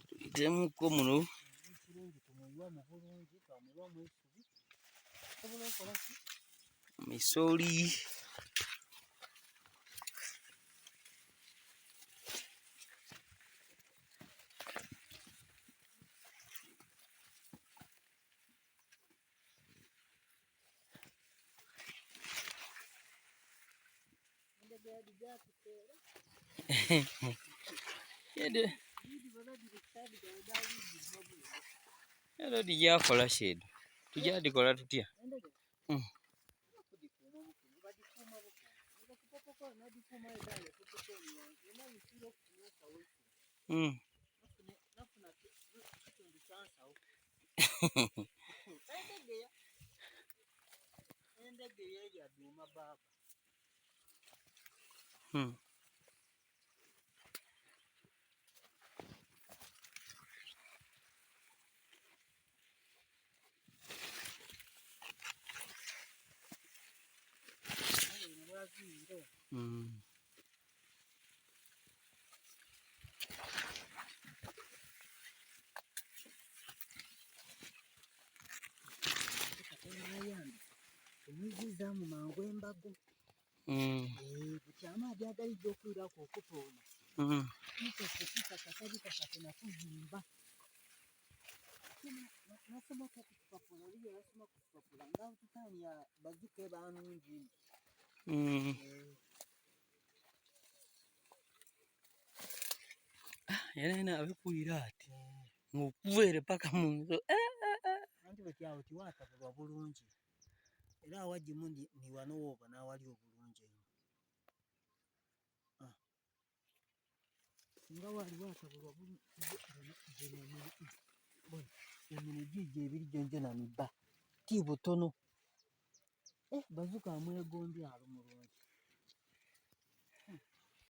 Tuyitemuko muno. Misoli. Ero dijakola shedu. Tujadikola tutya. Omuziza mu mangu embago. Bukyama ajagalidde okwirako okutoona. Nsekeka katabika katena kuzimba. Nasoma kupapula oli yasoma kupapula nga tutanya bazike banungi. Yana abikulira ati. Ngokuvere paka munzo. Anti bwekyawo tiwatabulwa bulungi. Era awagimu ni wano woba n'awali obulungi ennyo. Nga wali watabulwa emirimu gijjo ebiri gyo na mibba ti butono. Bazuka amwegombye alo mulungi.